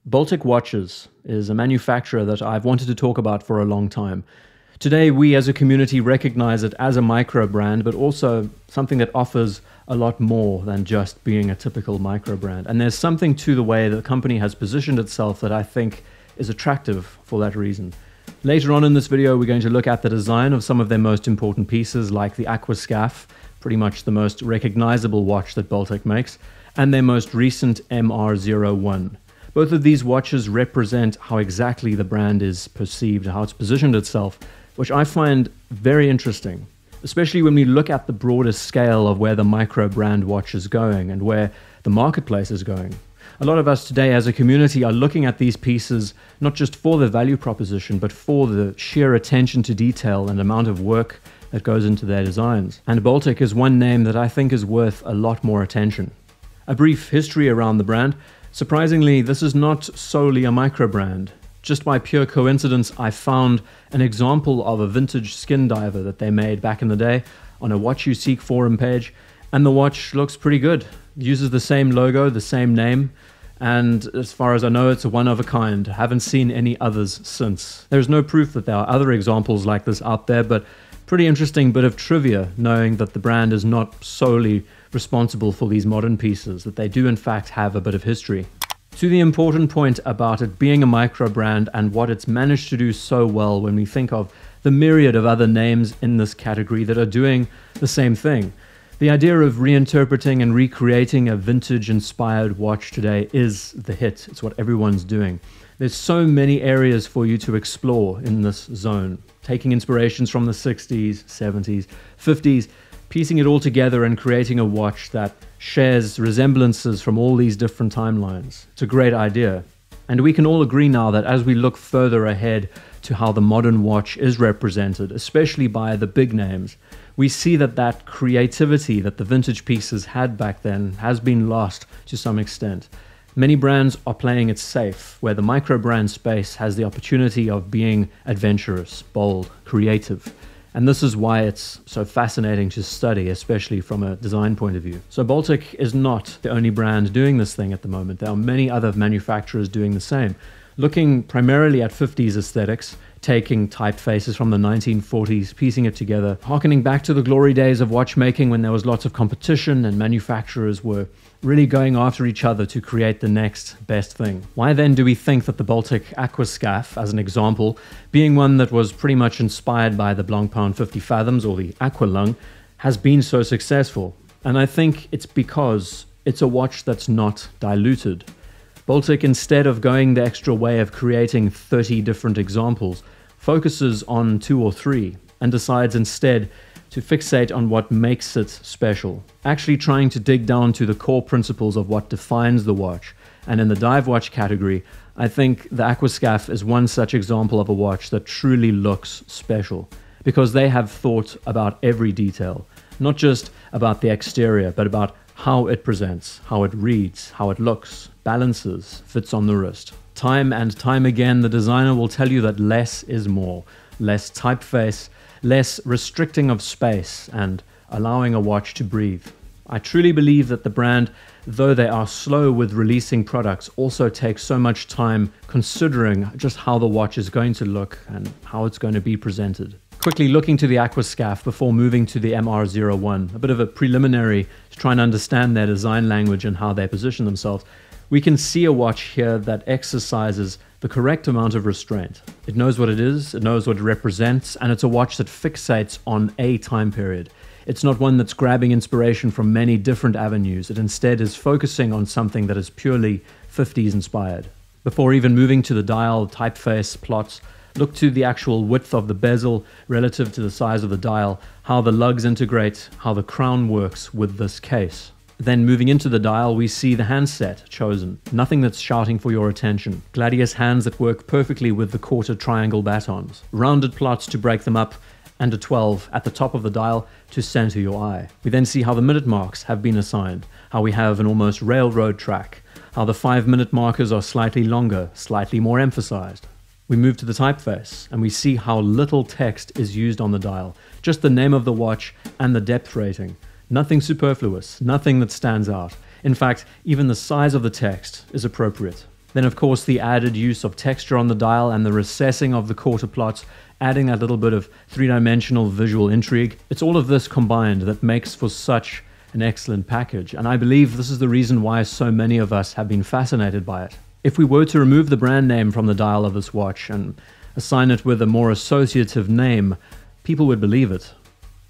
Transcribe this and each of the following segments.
Baltic Watches is a manufacturer that I've wanted to talk about for a long time. Today, we as a community recognize it as a micro brand, but also something that offers a lot more than just being a typical micro brand. And there's something to the way the company has positioned itself that I think is attractive for that reason. Later on in this video, we're going to look at the design of some of their most important pieces, like the Aquascaphe, pretty much the most recognizable watch that Baltic makes, and their most recent MR-01. Both of these watches represent how exactly the brand is perceived, how it's positioned itself, which I find very interesting, especially when we look at the broader scale of where the micro brand watch is going and where the marketplace is going. A lot of us today as a community are looking at these pieces not just for the value proposition, but for the sheer attention to detail and amount of work that goes into their designs. And Baltic is one name that I think is worth a lot more attention. A brief history around the brand. Surprisingly, this is not solely a micro brand. Just by pure coincidence, I found an example of a vintage skin diver that they made back in the day on a Watch You Seek forum page, and the watch looks pretty good. It uses the same logo, the same name, and as far as I know, it's a one of a kind. I haven't seen any others since. There's no proof that there are other examples like this out there, but pretty interesting bit of trivia knowing that the brand is not solely responsible for these modern pieces, that they do in fact have a bit of history. To the important point about it being a micro brand and what it's managed to do so well when we think of the myriad of other names in this category that are doing the same thing. The idea of reinterpreting and recreating a vintage inspired watch today is the hit. It's what everyone's doing. There's so many areas for you to explore in this zone, taking inspirations from the 60s, 70s, 50s, piecing it all together and creating a watch that shares resemblances from all these different timelines. It's a great idea. And we can all agree now that as we look further ahead to how the modern watch is represented, especially by the big names, we see that that creativity that the vintage pieces had back then has been lost to some extent. Many brands are playing it safe, where the micro brand space has the opportunity of being adventurous, bold, creative. And this is why it's so fascinating to study, especially from a design point of view. So Baltic is not the only brand doing this thing at the moment. There are many other manufacturers doing the same, looking primarily at 50s aesthetics, taking typefaces from the 1940s, piecing it together, harkening back to the glory days of watchmaking when there was lots of competition and manufacturers were really going after each other to create the next best thing. Why then do we think that the Baltic Aquascaphe, as an example, being one that was pretty much inspired by the Blancpain 50 Fathoms or the Aqualung, has been so successful? And I think it's because it's a watch that's not diluted. Baltic, instead of going the extra way of creating 30 different examples, focuses on 2 or 3 and decides instead to fixate on what makes it special, actually trying to dig down to the core principles of what defines the watch. And in the dive watch category, I think the Aquascaphe is one such example of a watch that truly looks special, because they have thought about every detail, not just about the exterior, but about how it presents, how it reads, how it looks, balances, fits on the wrist. Time and time again, the designer will tell you that less is more, less typeface, less restricting of space, and allowing a watch to breathe. I truly believe that the brand, though they are slow with releasing products, also takes so much time considering just how the watch is going to look and how it's going to be presented. Quickly looking to the Aquascaphe before moving to the MR-01, a bit of a preliminary to try and understand their design language and how they position themselves. We can see a watch here that exercises the correct amount of restraint. It knows what it is, it knows what it represents, and it's a watch that fixates on a time period. It's not one that's grabbing inspiration from many different avenues. It instead is focusing on something that is purely 50s inspired. Before even moving to the dial, typeface, plots, look to the actual width of the bezel relative to the size of the dial, how the lugs integrate, how the crown works with this case. Then moving into the dial, we see the handset chosen. Nothing that's shouting for your attention. Gladius hands that work perfectly with the quarter triangle batons. Rounded plots to break them up, and a 12 at the top of the dial to center your eye. We then see how the minute marks have been assigned, how we have an almost railroad track, how the 5-minute markers are slightly longer, slightly more emphasized. We move to the typeface, and we see how little text is used on the dial, just the name of the watch and the depth rating. Nothing superfluous, nothing that stands out. In fact, even the size of the text is appropriate. Then of course the added use of texture on the dial and the recessing of the quarter plots, adding that little bit of three-dimensional visual intrigue. It's all of this combined that makes for such an excellent package, and I believe this is the reason why so many of us have been fascinated by it. If we were to remove the brand name from the dial of this watch and assign it with a more associative name, people would believe it.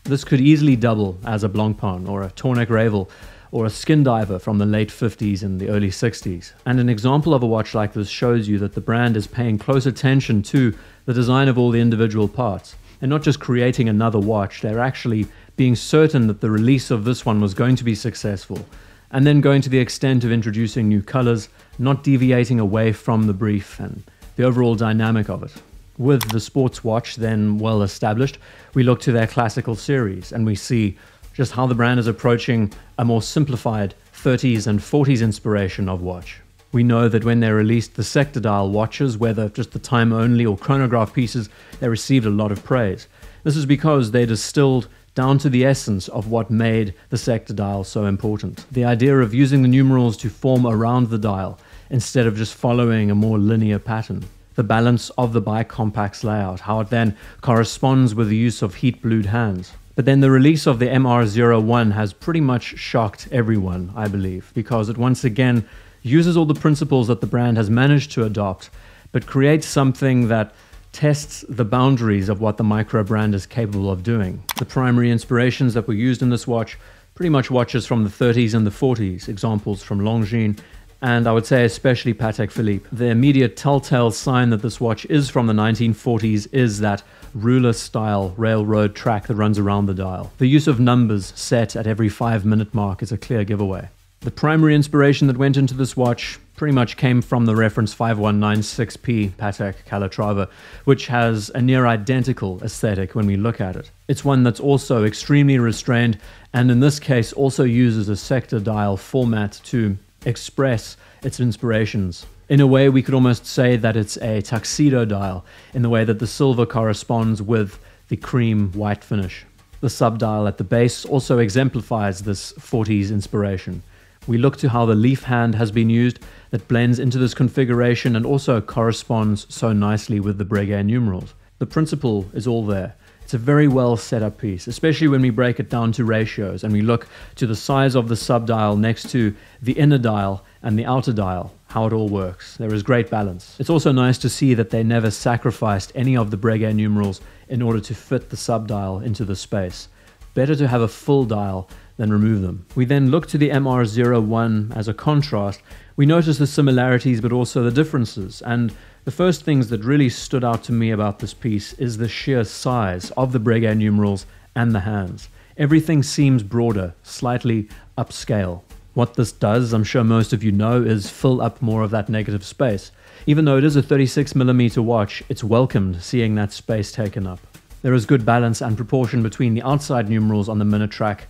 This could easily double as a Blancpain or a Tourneck Ravel or a Skin Diver from the late 50s and the early 60s. And an example of a watch like this shows you that the brand is paying close attention to the design of all the individual parts. And not just creating another watch, they're actually being certain that the release of this one was going to be successful. And then going to the extent of introducing new colors, not deviating away from the brief and the overall dynamic of it. With the sports watch then well established, we look to their classical series and we see just how the brand is approaching a more simplified 30s and 40s inspiration of watch. We know that when they released the sector dial watches, whether just the time only or chronograph pieces, they received a lot of praise. This is because they distilled down to the essence of what made the sector dial so important. The idea of using the numerals to form around the dial instead of just following a more linear pattern. The balance of the bicompax layout, how it then corresponds with the use of heat-blued hands. But then the release of the MR-01 has pretty much shocked everyone, I believe, because it once again uses all the principles that the brand has managed to adopt, but creates something that tests the boundaries of what the Microbrand is capable of doing. The primary inspirations that were used in this watch, pretty much watches from the 30s and the 40s, examples from Longines, and I would say especially Patek Philippe. The immediate telltale sign that this watch is from the 1940s is that ruler-style railroad track that runs around the dial. The use of numbers set at every 5-minute mark is a clear giveaway. The primary inspiration that went into this watch pretty much came from the reference 5196P Patek Calatrava, which has a near identical aesthetic when we look at it. It's one that's also extremely restrained, and in this case also uses a sector dial format to express its inspirations. In a way, we could almost say that it's a tuxedo dial, in the way that the silver corresponds with the cream white finish. The subdial at the base also exemplifies this 40s inspiration. We look to how the leaf hand has been used that blends into this configuration and also corresponds so nicely with the Breguet numerals. The principle is all there. It's a very well set up piece, especially when we break it down to ratios and we look to the size of the subdial next to the inner dial and the outer dial, how it all works. There is great balance. It's also nice to see that they never sacrificed any of the Breguet numerals in order to fit the subdial into the space. Better to have a full dial than remove them. We then look to the MR-01 as a contrast. We notice the similarities but also the differences, and the first things that really stood out to me about this piece is the sheer size of the Breguet numerals and the hands. Everything seems broader, slightly upscale. What this does, I'm sure most of you know, is fill up more of that negative space. Even though it is a 36mm watch, it's welcomed seeing that space taken up. There is good balance and proportion between the outside numerals on the minute track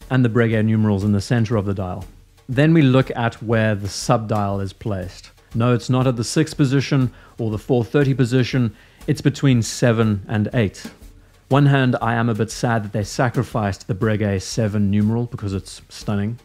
and the Breguet numerals in the center of the dial. Then we look at where the subdial is placed. No, it's not at the 6th position or the 430 position, it's between 7 and 8. One hand, I am a bit sad that they sacrificed the Breguet 7 numeral because it's stunning,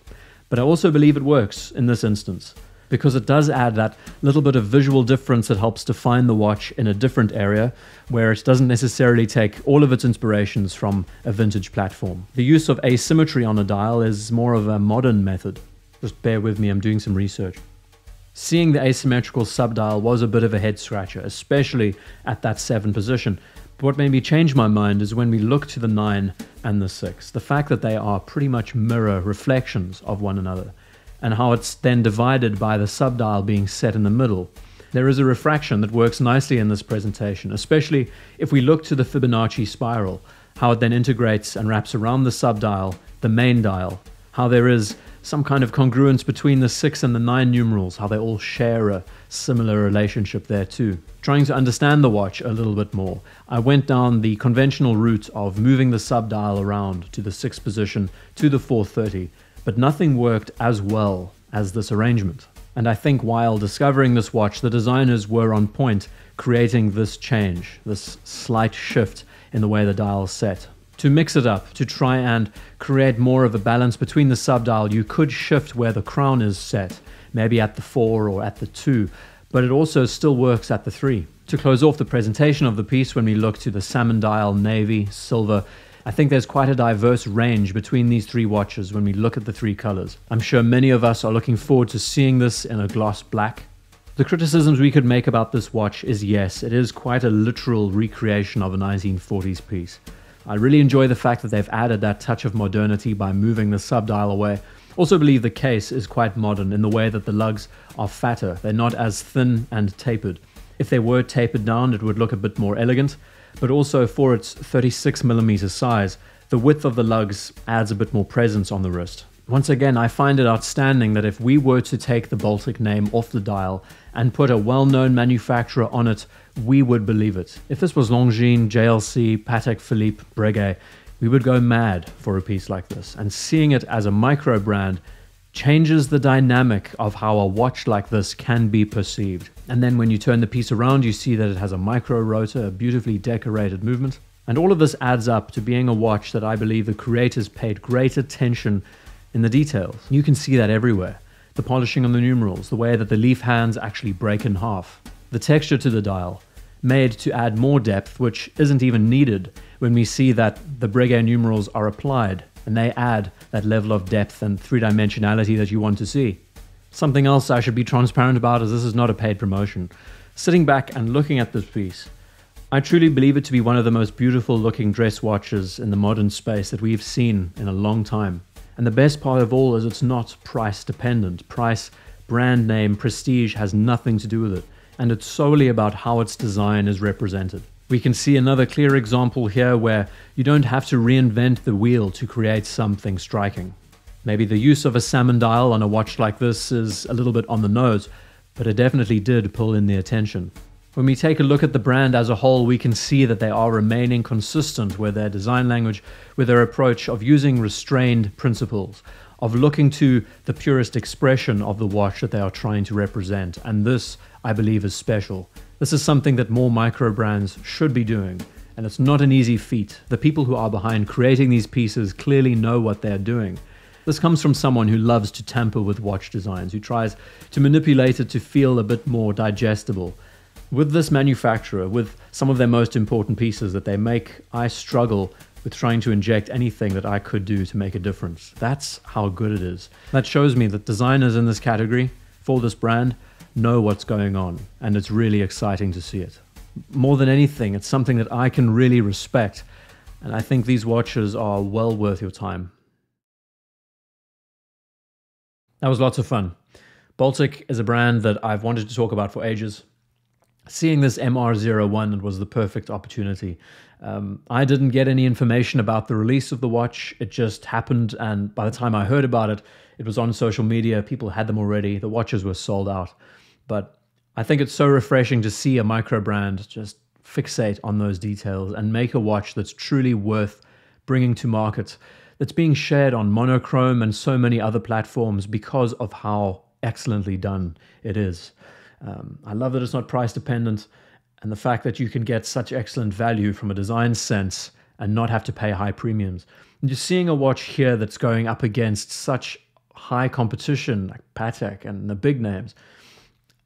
but I also believe it works in this instance because it does add that little bit of visual difference that helps define the watch in a different area where it doesn't necessarily take all of its inspirations from a vintage platform. The use of asymmetry on a dial is more of a modern method. Just bear with me, I'm doing some research. Seeing the asymmetrical subdial was a bit of a head scratcher, especially at that 7 position. But what made me change my mind is when we look to the 9 and the 6, the fact that they are pretty much mirror reflections of one another, and how it's then divided by the subdial being set in the middle. There is a refraction that works nicely in this presentation, especially if we look to the Fibonacci spiral, how it then integrates and wraps around the subdial, the main dial, how there is some kind of congruence between the 6 and the 9 numerals, how they all share a similar relationship there too. Trying to understand the watch a little bit more, I went down the conventional route of moving the subdial around to the 6th position to the 430, but nothing worked as well as this arrangement. And I think while discovering this watch, the designers were on point, creating this change, this slight shift in the way the dial is set. To mix it up, to try and create more of a balance between the subdial, you could shift where the crown is set, maybe at the 4 or at the 2, but it also still works at the 3. To close off the presentation of the piece, when we look to the salmon dial, navy, silver, I think there's quite a diverse range between these 3 watches when we look at the 3 colors. I'm sure many of us are looking forward to seeing this in a gloss black. The criticisms we could make about this watch is, yes, it is quite a literal recreation of a 1940s piece. I really enjoy the fact that they've added that touch of modernity by moving the subdial away. Also believe the case is quite modern in the way that the lugs are fatter. They're not as thin and tapered. If they were tapered down, it would look a bit more elegant, but also for its 36mm size, the width of the lugs adds a bit more presence on the wrist. Once again, I find it outstanding that if we were to take the Baltic name off the dial and put a well-known manufacturer on it, we would believe it. If this was Longines, JLC, Patek Philippe, Breguet, we would go mad for a piece like this. And seeing it as a micro brand changes the dynamic of how a watch like this can be perceived. And then when you turn the piece around, you see that it has a micro rotor, a beautifully decorated movement. And all of this adds up to being a watch that I believe the creators paid great attention in the details. You can see that everywhere. The polishing on the numerals, the way that the leaf hands actually break in half, the texture to the dial, made to add more depth, which isn't even needed when we see that the Breguet numerals are applied and they add that level of depth and 3-dimensionality that you want to see. Something else I should be transparent about is this is not a paid promotion. Sitting back and looking at this piece, I truly believe it to be one of the most beautiful looking dress watches in the modern space that we've seen in a long time. And the best part of all is it's not price dependent. Price, brand name, prestige has nothing to do with it. And it's solely about how its design is represented. We can see another clear example here where you don't have to reinvent the wheel to create something striking. Maybe the use of a salmon dial on a watch like this is a little bit on the nose, but it definitely did pull in the attention. When we take a look at the brand as a whole, we can see that they are remaining consistent with their design language, with their approach of using restrained principles, of looking to the purest expression of the watch that they are trying to represent. And this, I believe, is special. This is something that more micro brands should be doing, and it's not an easy feat. The people who are behind creating these pieces clearly know what they're doing. This comes from someone who loves to tamper with watch designs, who tries to manipulate it to feel a bit more digestible. With this manufacturer, with some of their most important pieces that they make, I struggle with trying to inject anything that I could do to make a difference. That's how good it is. That shows me that designers in this category, for this brand, know what's going on, and it's really exciting to see it. More than anything, it's something that I can really respect, and I think these watches are well worth your time. That was lots of fun. Baltic is a brand that I've wanted to talk about for ages. Seeing this MR-01, it was the perfect opportunity. I didn't get any information about the release of the watch. It just happened, and by the time I heard about it, it was on social media. People had them already. The watches were sold out. But I think it's so refreshing to see a micro brand just fixate on those details and make a watch that's truly worth bringing to market, that's being shared on Monochrome and so many other platforms because of how excellently done it is. I love that it's not price dependent, and the fact that you can get such excellent value from a design sense and not have to pay high premiums. And you're seeing a watch here that's going up against such high competition like Patek and the big names.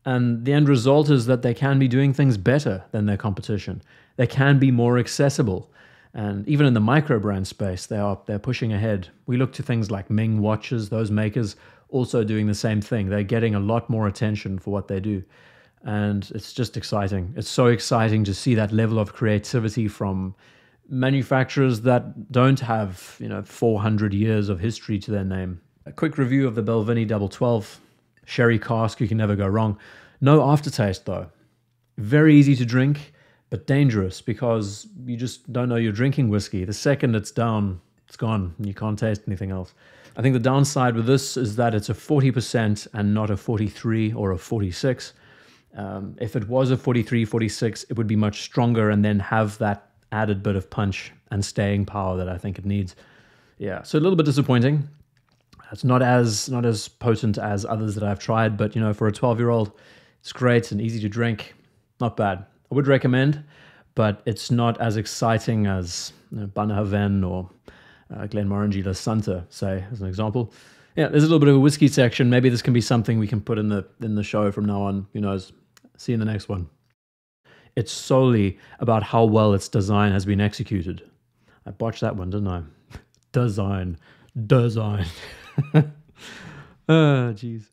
And the end result is that they can be doing things better than their competition. They can be more accessible. And even in the micro brand space, they're pushing ahead. We look to things like Ming watches, those makers also doing the same thing. They're getting a lot more attention for what they do. And it's just exciting. It's so exciting to see that level of creativity from manufacturers that don't have, 400 years of history to their name. A quick review of the Belvini 1212. Sherry cask, you can never go wrong. No aftertaste though. Very easy to drink, but dangerous because you just don't know you're drinking whiskey. The second it's down, it's gone, and you can't taste anything else. I think the downside with this is that it's a 40% and not a 43 or a 46. If it was a 43, 46, it would be much stronger and then have that added bit of punch and staying power that I think it needs. Yeah, so a little bit disappointing. It's not as potent as others that I've tried, but for a 12-year-old, it's great and easy to drink. Not bad. I would recommend, but it's not as exciting as Bunnahabhain or Glenmorangie La Santa, say, as an example. Yeah, there's a little bit of a whiskey section. Maybe this can be something we can put in the show from now on. Who knows? See you in the next one. It's solely about how well its design has been executed. I botched that one, didn't I? Design. Oh, jeez.